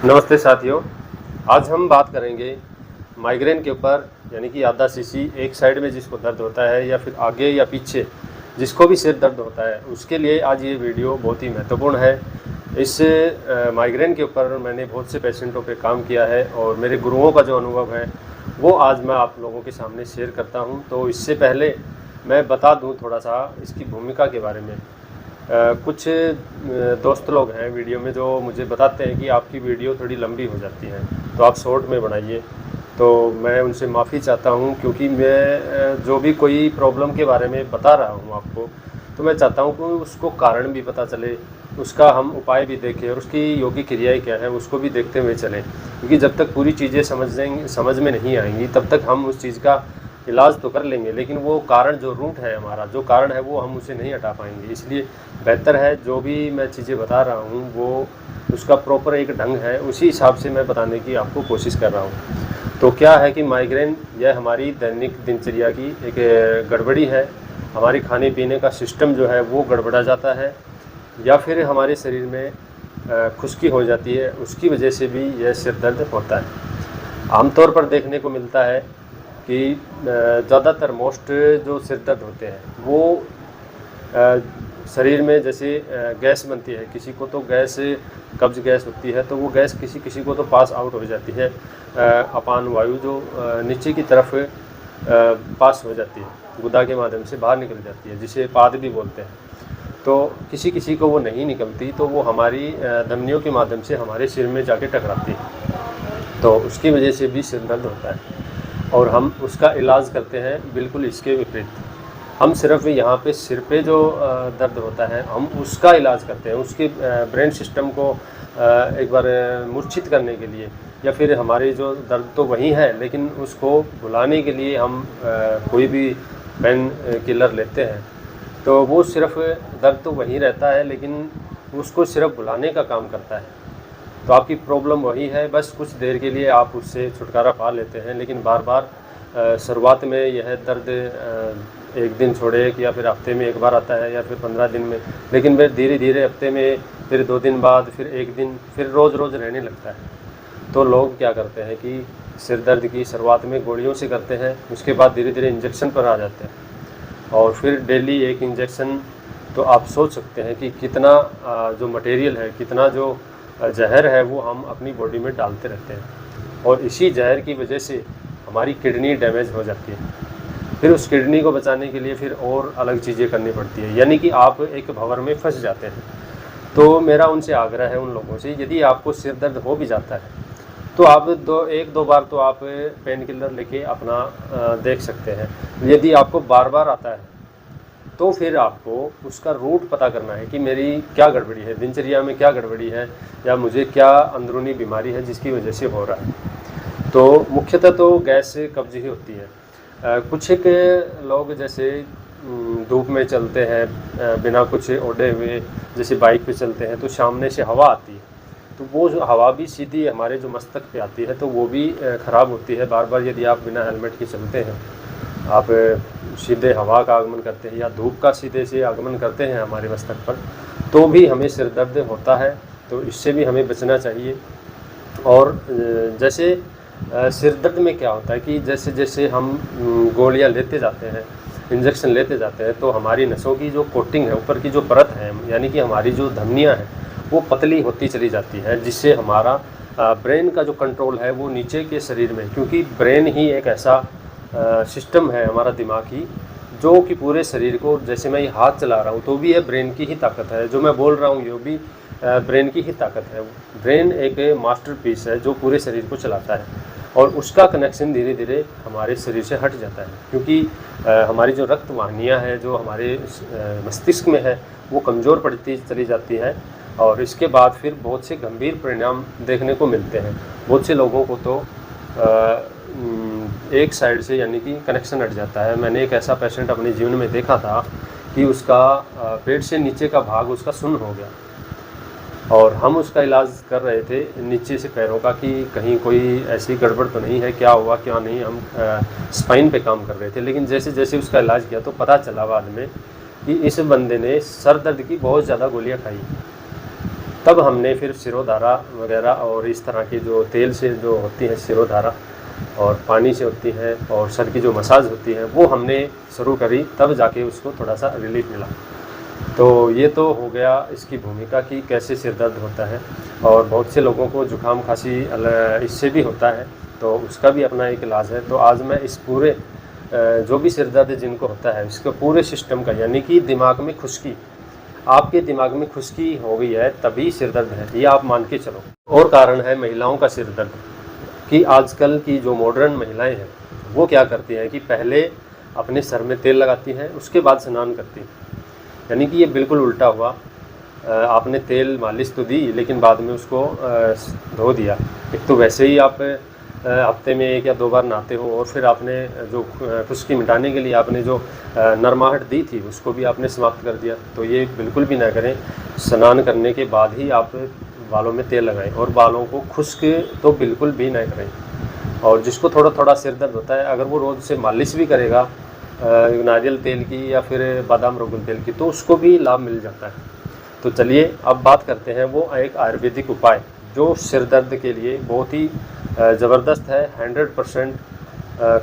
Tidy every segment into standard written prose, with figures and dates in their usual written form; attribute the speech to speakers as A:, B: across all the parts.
A: नमस्ते साथियों, आज हम बात करेंगे माइग्रेन के ऊपर। यानी कि याददाश्त एक साइड में जिसको दर्द होता है या फिर आगे या पीछे जिसको भी सिर दर्द होता है, उसके लिए आज ये वीडियो बहुत ही महत्वपूर्ण है। इस माइग्रेन के ऊपर मैंने बहुत से पेशेंटों पे काम किया है और मेरे गुरुओं का जो अनुभव है वो आज मैं आप लोगों के सामने शेयर करता हूँ। तो इससे पहले मैं बता दूँ थोड़ा सा इसकी भूमिका के बारे में। कुछ दोस्त लोग हैं वीडियो में जो मुझे बताते हैं कि आपकी वीडियो थोड़ी लंबी हो जाती है, तो आप शॉर्ट में बनाइए। तो मैं उनसे माफ़ी चाहता हूँ, क्योंकि मैं जो भी कोई प्रॉब्लम के बारे में बता रहा हूँ आपको, तो मैं चाहता हूँ कि उसको कारण भी पता चले, उसका हम उपाय भी देखें और उसकी योगी क्रियाएँ क्या है उसको भी देखते हुए चलें। क्योंकि जब तक पूरी चीज़ें समझ में नहीं आएंगी तब तक हम उस चीज़ का इलाज तो कर लेंगे, लेकिन वो कारण जो रूट है, हमारा जो कारण है, वो हम उसे नहीं हटा पाएंगे। इसलिए बेहतर है जो भी मैं चीज़ें बता रहा हूँ वो उसका प्रॉपर एक ढंग है, उसी हिसाब से मैं बताने की आपको कोशिश कर रहा हूँ। तो क्या है कि माइग्रेन यह हमारी दैनिक दिनचर्या की एक गड़बड़ी है। हमारी खाने पीने का सिस्टम जो है वो गड़बड़ा जाता है, या फिर हमारे शरीर में खुश्की हो जाती है, उसकी वजह से भी यह सिर दर्द होता है। आमतौर पर देखने को मिलता है कि ज़्यादातर मोस्ट जो सिर दर्द होते हैं वो शरीर में जैसे गैस बनती है, किसी को तो गैस कब्ज गैस होती है, तो वो गैस किसी किसी को तो पास आउट हो जाती है। अपान वायु जो नीचे की तरफ पास हो जाती है, गुदा के माध्यम से बाहर निकल जाती है, जिसे पाद भी बोलते हैं। तो किसी किसी को वो नहीं निकलती, तो वो हमारी धमनियों के माध्यम से हमारे सिर में जाके टकराती है, तो उसकी वजह से भी सिर दर्द होता है। और हम उसका इलाज करते हैं बिल्कुल इसके विपरीत। हम सिर्फ यहाँ पे सिर पे जो दर्द होता है हम उसका इलाज करते हैं, उसके ब्रेन सिस्टम को एक बार मूर्छित करने के लिए, या फिर हमारी जो दर्द तो वही है लेकिन उसको भुलाने के लिए हम कोई भी पेन किलर लेते हैं। तो वो सिर्फ दर्द तो वही रहता है लेकिन उसको सिर्फ भुलाने का काम करता है। तो आपकी प्रॉब्लम वही है, बस कुछ देर के लिए आप उससे छुटकारा पा लेते हैं, लेकिन बार बार शुरुआत में यह दर्द एक दिन छोड़े या फिर हफ्ते में एक बार आता है या फिर 15 दिन में, लेकिन फिर धीरे धीरे हफ्ते में, फिर 2 दिन बाद, फिर 1 दिन, फिर रोज़ रोज़ रहने लगता है। तो लोग क्या करते हैं कि सिर दर्द की शुरुआत में गोलियों से करते हैं, उसके बाद धीरे धीरे इंजेक्शन पर आ जाते हैं, और फिर डेली एक इंजेक्शन। तो आप सोच सकते हैं कि कितना जो मटेरियल है, कितना जो जहर है वो हम अपनी बॉडी में डालते रहते हैं, और इसी जहर की वजह से हमारी किडनी डैमेज हो जाती है। फिर उस किडनी को बचाने के लिए फिर और अलग चीज़ें करनी पड़ती है, यानी कि आप एक भंवर में फंस जाते हैं। तो मेरा उनसे आग्रह है, उन लोगों से, यदि आपको सिर दर्द हो भी जाता है तो आप एक दो बार तो आप पेन किलर लेके अपना देख सकते हैं। यदि आपको बार बार आता है तो फिर आपको उसका रूट पता करना है कि मेरी क्या गड़बड़ी है, दिनचर्या में क्या गड़बड़ी है, या मुझे क्या अंदरूनी बीमारी है जिसकी वजह से हो रहा है। तो मुख्यतः तो गैस कब्ज ही होती है। कुछ एक लोग जैसे धूप में चलते हैं बिना कुछ ओढ़े हुए, जैसे बाइक पे चलते हैं, तो सामने से हवा आती है, तो वो जो हवा भी सीधी हमारे जो मस्तक पे आती है, तो वो भी ख़राब होती है। बार बार यदि आप बिना हेलमेट के चलते हैं, आप सीधे हवा का आगमन करते हैं या धूप का सीधे से आगमन करते हैं हमारे मस्तक पर, तो भी हमें सिर दर्द होता है। तो इससे भी हमें बचना चाहिए। और जैसे सिर दर्द में क्या होता है कि जैसे जैसे हम गोलियां लेते जाते हैं, इंजेक्शन लेते जाते हैं, तो हमारी नसों की जो कोटिंग है, ऊपर की जो परत है, यानी कि हमारी जो धमनियाँ हैं वो पतली होती चली जाती है, जिससे हमारा ब्रेन का जो कंट्रोल है वो नीचे के शरीर में, क्योंकि ब्रेन ही एक ऐसा सिस्टम है हमारा दिमागी, जो कि पूरे शरीर को, जैसे मैं ये हाथ चला रहा हूँ तो भी ये ब्रेन की ही ताकत है, जो मैं बोल रहा हूँ ये भी ब्रेन की ही ताकत है। ब्रेन एक मास्टरपीस है जो पूरे शरीर को चलाता है, और उसका कनेक्शन धीरे धीरे हमारे शरीर से हट जाता है, क्योंकि हमारी जो रक्त वाहिनियाँ है जो हमारे मस्तिष्क में है वो कमज़ोर पड़ती चली जाती है, और इसके बाद फिर बहुत से गंभीर परिणाम देखने को मिलते हैं। बहुत से लोगों को तो एक साइड से यानी कि कनेक्शन हट जाता है। मैंने एक ऐसा पेशेंट अपने जीवन में देखा था कि उसका पेट से नीचे का भाग उसका सुन्न हो गया, और हम उसका इलाज कर रहे थे नीचे से पैरों का कि कहीं कोई ऐसी गड़बड़ तो नहीं है, क्या हुआ क्या नहीं। हम स्पाइन पे काम कर रहे थे, लेकिन जैसे जैसे उसका इलाज किया तो पता चला बाद में कि इस बंदे ने सर दर्द की बहुत ज़्यादा गोलियां खाई, तब हमने फिर सिरोधारा वगैरह और इस तरह की जो तेल से जो होती है सिरोधारा और पानी से होती है और सर की जो मसाज होती है वो हमने शुरू करी, तब जाके उसको थोड़ा सा रिलीफ मिला। तो ये तो हो गया इसकी भूमिका कि कैसे सिर दर्द होता है। और बहुत से लोगों को जुकाम खांसी इससे भी होता है, तो उसका भी अपना एक इलाज है। तो आज मैं इस पूरे जो भी सिर दर्द जिनको होता है इसके पूरे सिस्टम का, यानी कि दिमाग में खुश्की, आपके दिमाग में खुश्की हो गई है तभी सिर दर्द है, ये आप मान के चलो। और कारण है महिलाओं का सिर दर्द कि आजकल की जो मॉडर्न महिलाएं हैं वो क्या करती हैं कि पहले अपने सर में तेल लगाती हैं, उसके बाद स्नान करती हैं। यानी कि ये बिल्कुल उल्टा हुआ। आपने तेल मालिश तो दी लेकिन बाद में उसको धो दिया। एक तो वैसे ही आप हफ्ते में 1 या 2 बार नहाते हो, और फिर आपने जो खुश्की मिटाने के लिए आपने जो नरमाहट दी थी उसको भी आपने समाप्त कर दिया। तो ये बिल्कुल भी ना करें। स्नान करने के बाद ही आप बालों में तेल लगाएं और बालों को खुश्क तो बिल्कुल भी ना करें। और जिसको थोड़ा थोड़ा सिर दर्द होता है, अगर वो रोज़ से मालिश भी करेगा नारियल तेल की या फिर बादाम रोगन तेल की, तो उसको भी लाभ मिल जाता है। तो चलिए अब बात करते हैं वो एक आयुर्वेदिक उपाय जो सिर दर्द के लिए बहुत ही ज़बरदस्त है, 100%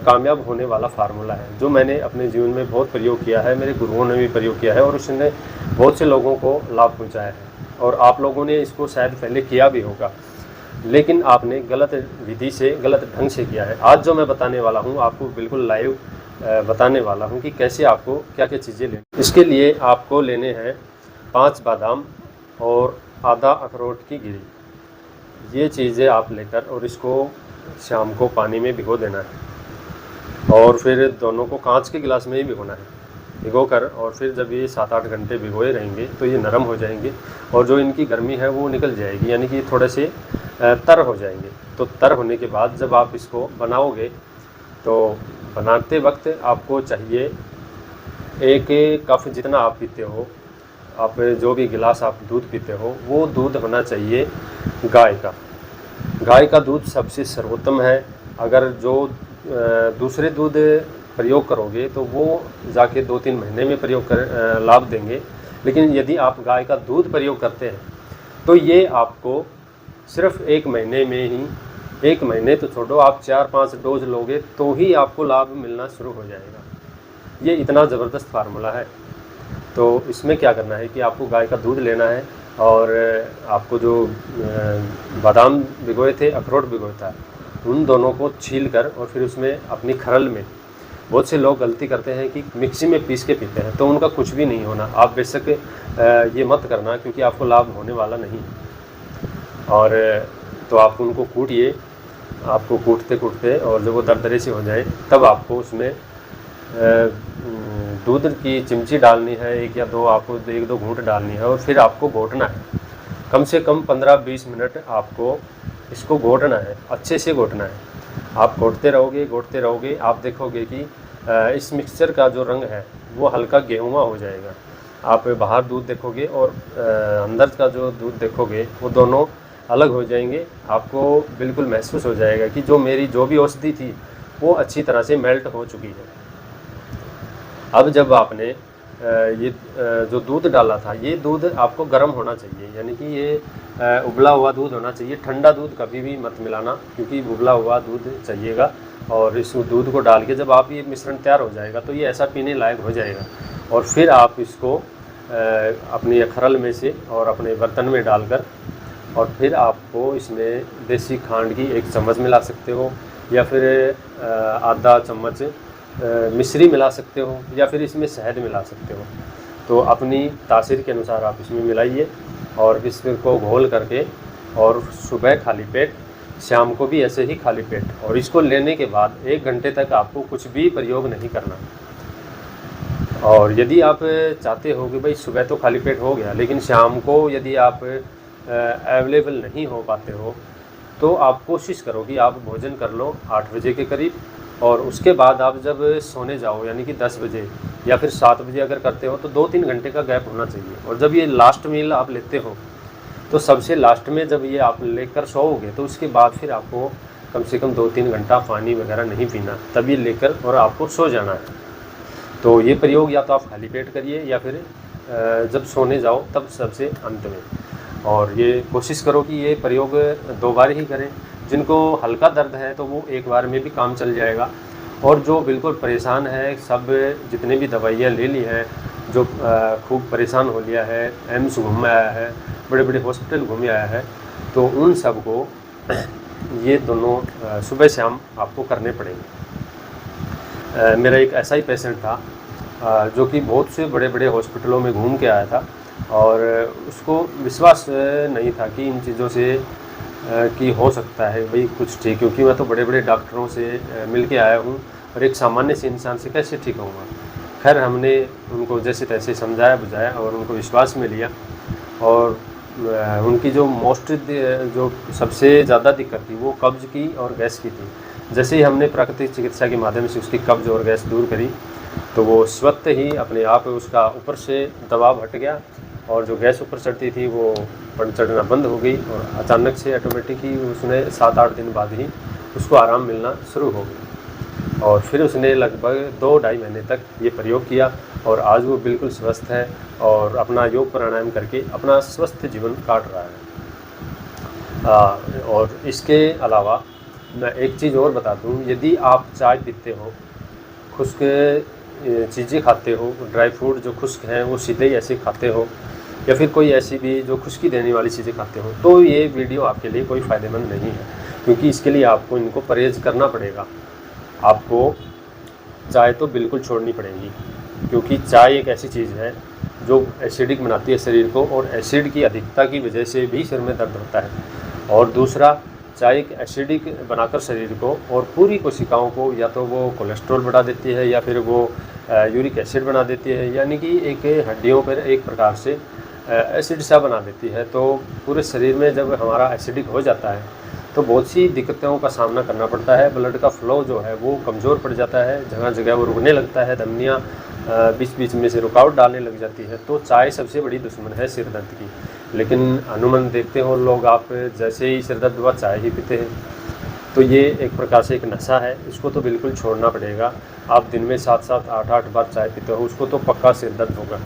A: कामयाब होने वाला फार्मूला है, जो मैंने अपने जीवन में बहुत प्रयोग किया है, मेरे गुरुओं ने भी प्रयोग किया है और उसने बहुत से लोगों को लाभ पहुंचाया है। और आप लोगों ने इसको शायद पहले किया भी होगा, लेकिन आपने गलत विधि से, गलत ढंग से किया है। आज जो मैं बताने वाला हूँ आपको बिल्कुल लाइव बताने वाला हूँ कि कैसे आपको क्या क्या चीज़ें लेनी। इसके लिए आपको लेने हैं 5 बादाम और आधा अखरोट की गिरी। ये चीज़ें आप लेकर और इसको शाम को पानी में भिगो देना है, और फिर दोनों को कांच के गिलास में ही भिगोना है। भिगो कर और फिर जब ये 7-8 घंटे भिगोए रहेंगे तो ये नरम हो जाएंगे और जो इनकी गर्मी है वो निकल जाएगी, यानी कि थोड़े से तर हो जाएंगे। तो तर होने के बाद जब आप इसको बनाओगे तो बनाते वक्त आपको चाहिए 1 कप जितना आप पीते हो, आप जो भी गिलास आप दूध पीते हो वो दूध होना चाहिए गाय का। गाय का दूध सबसे सर्वोत्तम है। अगर जो दूसरे दूध प्रयोग करोगे तो वो जाके 2-3 महीने में प्रयोग कर लाभ देंगे, लेकिन यदि आप गाय का दूध प्रयोग करते हैं तो ये आपको सिर्फ 1 महीने में ही, 1 महीने तो छोड़ो, आप 4-5 डोज लोगे तो ही आपको लाभ मिलना शुरू हो जाएगा। ये इतना ज़बरदस्त फार्मूला है। तो इसमें क्या करना है कि आपको गाय का दूध लेना है और आपको जो बादाम भिगोए थे, अखरोट भिगोया था, उन दोनों को छील कर और फिर उसमें अपनी खरल में, बहुत से लोग गलती करते हैं कि मिक्सी में पीस के पीते हैं, तो उनका कुछ भी नहीं होना। आप बेशक ये मत करना क्योंकि आपको लाभ होने वाला नहीं। और तो आप उनको कूटिए, आपको कूटते कूटते और जब वो दरदरे से हो जाए तब आपको उसमें दूध की चिमची डालनी है, 1 या 2, आपको 1-2 घूंट डालनी है और फिर आपको घोटना है। कम से कम 15-20 मिनट आपको इसको घोटना है, अच्छे से घोटना है। आप घोटते रहोगे, आप देखोगे कि इस मिक्सचर का जो रंग है वो हल्का गेहुआ हो जाएगा। आप बाहर दूध देखोगे और अंदर का जो दूध देखोगे वो दोनों अलग हो जाएंगे। आपको बिल्कुल महसूस हो जाएगा कि जो मेरी जो भी औषधि थी वो अच्छी तरह से मेल्ट हो चुकी है। अब जब आपने ये जो दूध डाला था, ये दूध आपको गर्म होना चाहिए, यानी कि ये उबला हुआ दूध होना चाहिए। ठंडा दूध कभी भी मत मिलाना क्योंकि उबला हुआ दूध चाहिएगा। और इस दूध को डाल के जब आप ये मिश्रण तैयार हो जाएगा तो ये ऐसा पीने लायक हो जाएगा। और फिर आप इसको अपनी खरल में से और अपने बर्तन में डालकर, और फिर आपको इसमें देसी खांड की 1 चम्मच मिला सकते हो, या फिर आधा चम्मच मिश्री मिला सकते हो, या फिर इसमें शहद मिला सकते हो। तो अपनी तासीर के अनुसार आप इसमें मिलाइए और इसको घोल करके, और सुबह खाली पेट, शाम को भी ऐसे ही खाली पेट, और इसको लेने के बाद 1 घंटे तक आपको कुछ भी प्रयोग नहीं करना। और यदि आप चाहते हो कि भाई सुबह तो खाली पेट हो गया, लेकिन शाम को यदि आप अवेलेबल नहीं हो पाते हो तो आप कोशिश करो कि आप भोजन कर लो 8 बजे के करीब, और उसके बाद आप जब सोने जाओ यानी कि 10 बजे या फिर 7 बजे अगर करते हो तो 2-3 घंटे का गैप होना चाहिए। और जब ये लास्ट मील आप लेते हो तो सबसे लास्ट में जब ये आप लेकर सोओगे तो उसके बाद फिर आपको कम से कम 2-3 घंटा पानी वगैरह नहीं पीना, तब ये लेकर और आपको सो जाना है। तो ये प्रयोग या तो आप खाली पेट करिए या फिर जब सोने जाओ तब सबसे अंत में। और ये कोशिश करो कि ये प्रयोग 2 बार ही करें। जिनको हल्का दर्द है तो वो 1 बार में भी काम चल जाएगा, और जो बिल्कुल परेशान है, सब जितने भी दवाइयाँ ले ली हैं, जो खूब परेशान हो लिया है, एम्स घूम आया है, बड़े बड़े हॉस्पिटल घूम आया है, तो उन सब को ये दोनों सुबह शाम आपको करने पड़ेंगे। मेरा एक ऐसा ही पेशेंट था जो कि बहुत से बड़े बड़े हॉस्पिटलों में घूम के आया था, और उसको विश्वास नहीं था कि इन चीज़ों से कि हो सकता है भाई कुछ ठीक, क्योंकि मैं तो बड़े बड़े डॉक्टरों से मिल के आया हूँ, और एक सामान्य से इंसान से कैसे ठीक होऊंगा। खैर, हमने उनको जैसे तैसे समझाया बुझाया और उनको विश्वास में लिया, और उनकी जो सबसे ज़्यादा दिक्कत थी वो कब्ज़ की और गैस की थी। जैसे ही हमने प्राकृतिक चिकित्सा के माध्यम से उसकी कब्ज़ और गैस दूर करी, तो वो स्वतः ही अपने आप उसका ऊपर से दबाव हट गया, और जो गैस ऊपर चढ़ती थी वो चढ़ना बंद हो गई, और अचानक से ऑटोमेटिक ही उसने 7-8 दिन बाद ही उसको आराम मिलना शुरू हो गया। और फिर उसने लगभग 2-2.5 महीने तक ये प्रयोग किया, और आज वो बिल्कुल स्वस्थ है और अपना योग प्राणायाम करके अपना स्वस्थ जीवन काट रहा है। और इसके अलावा मैं एक चीज़ और बता दूं, यदि आप चाय पीते हो, खुश्क चीज़ें खाते हो, ड्राई फ्रूट जो खुश्क हैं वो सीधे ही ऐसे खाते हो, या फिर कोई ऐसी भी जो खुश्की देने वाली चीज़ें खाते हो, तो ये वीडियो आपके लिए कोई फ़ायदेमंद नहीं है, क्योंकि इसके लिए आपको इनको परहेज़ करना पड़ेगा। आपको चाय तो बिल्कुल छोड़नी पड़ेगी, क्योंकि चाय एक ऐसी चीज़ है जो एसिडिक बनाती है शरीर को, और एसिड की अधिकता की वजह से भी सिर में दर्द होता है। और दूसरा, चाय एक एसिडिक बनाकर शरीर को और पूरी कोशिकाओं को या तो वो कोलेस्ट्रॉल बढ़ा देती है, या फिर वो यूरिक एसिड बना देती है, यानी कि एक हड्डियों पर एक प्रकार से एसिड सा बना देती है। तो पूरे शरीर में जब हमारा एसिडिक हो जाता है तो बहुत सी दिक्कतों का सामना करना पड़ता है। ब्लड का फ्लो जो है वो कमज़ोर पड़ जाता है, जगह जगह वो रुकने लगता है, धमनियाँ बीच बीच में से रुकावट डालने लग जाती है। तो चाय सबसे बड़ी दुश्मन है सिर दर्द की। लेकिन अमूमन देखते हो लोग, आप जैसे ही सिर दर्द हुआ चाय ही पीते हैं। तो ये एक प्रकार से एक नशा है, इसको तो बिल्कुल छोड़ना पड़ेगा। आप दिन में 7-7, 8-8 बार चाय पीते हो, उसको तो पक्का सिर दर्द होगा।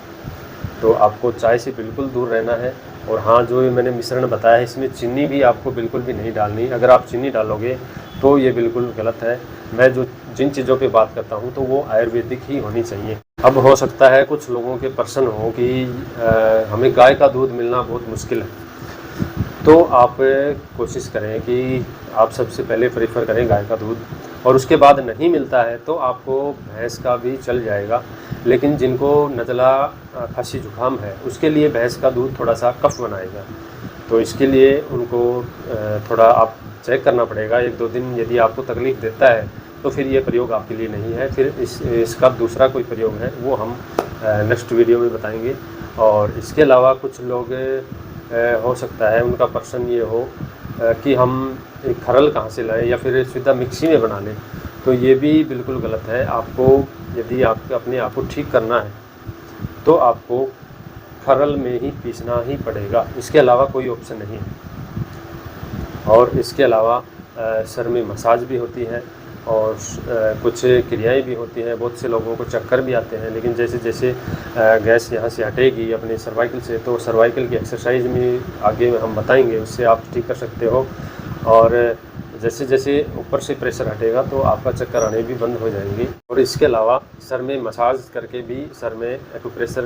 A: तो आपको चाय से बिल्कुल दूर रहना है। और हाँ, जो मैंने मिश्रण बताया है, इसमें चीनी भी आपको बिल्कुल भी नहीं डालनी। अगर आप चीनी डालोगे तो ये बिल्कुल गलत है। मैं जिन चीज़ों पे बात करता हूँ तो वो आयुर्वेदिक ही होनी चाहिए। अब हो सकता है कुछ लोगों के प्रश्न हो कि हमें गाय का दूध मिलना बहुत मुश्किल है, तो आप कोशिश करें कि आप सबसे पहले प्रेफर करें गाय का दूध, और उसके बाद नहीं मिलता है तो आपको भैंस का भी चल जाएगा। लेकिन जिनको नज़ला खांसी जुकाम है उसके लिए भैंस का दूध थोड़ा सा कफ बनाएगा, तो इसके लिए उनको थोड़ा आप चेक करना पड़ेगा 1-2 दिन। यदि आपको तकलीफ़ देता है तो फिर ये प्रयोग आपके लिए नहीं है। फिर इसका दूसरा कोई प्रयोग है वो हम नेक्स्ट वीडियो में बताएंगे। और इसके अलावा कुछ लोग हो सकता है उनका प्रश्न ये हो कि हम एक खरल कहाँ से लाएं या फिर सीधा मिक्सी में बना लें, तो ये भी बिल्कुल गलत है। आपको यदि आपको अपने आप को ठीक करना है तो आपको खरल में ही पीसना ही पड़ेगा, इसके अलावा कोई ऑप्शन नहीं है। और इसके अलावा सर में मसाज भी होती है और कुछ क्रियाएं भी होती हैं। बहुत से लोगों को चक्कर भी आते हैं, लेकिन जैसे जैसे गैस यहाँ से हटेगी अपने सर्वाइकल से, तो सर्वाइकल की एक्सरसाइज में आगे हम बताएंगे, उससे आप ठीक कर सकते हो। और जैसे जैसे ऊपर से प्रेशर हटेगा तो आपका चक्कर आने भी बंद हो जाएंगे। और इसके अलावा सर में मसाज करके भी, सर में एक्यूप्रेशर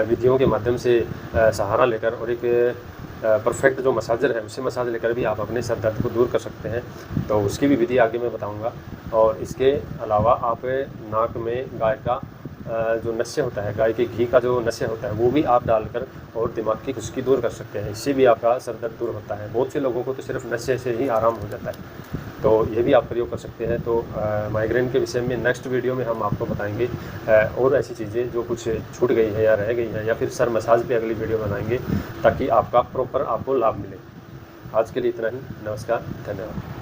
A: विधियों के माध्यम से सहारा लेकर और एक परफेक्ट जो मसाजर है उससे मसाज लेकर भी आप अपने सर दर्द को दूर कर सकते हैं। तो उसकी भी विधि आगे मैं बताऊंगा। और इसके अलावा आप नाक में गाय का जो नस्य होता है, गाय के घी का जो नस्य होता है, वो भी आप डालकर और दिमाग की खुश्की दूर कर सकते हैं। इससे भी आपका सर दर्द दूर होता है। बहुत से लोगों को तो सिर्फ नस्य से ही आराम हो जाता है, तो ये भी आप प्रयोग कर सकते हैं। तो माइग्रेन के विषय में नेक्स्ट वीडियो में हम आपको बताएंगे और ऐसी चीज़ें जो कुछ छूट गई है या रह गई हैं, या फिर सर मसाज पे अगली वीडियो बनाएंगे ताकि आपका प्रॉपर आपको लाभ मिले। आज के लिए इतना ही। नमस्कार, धन्यवाद।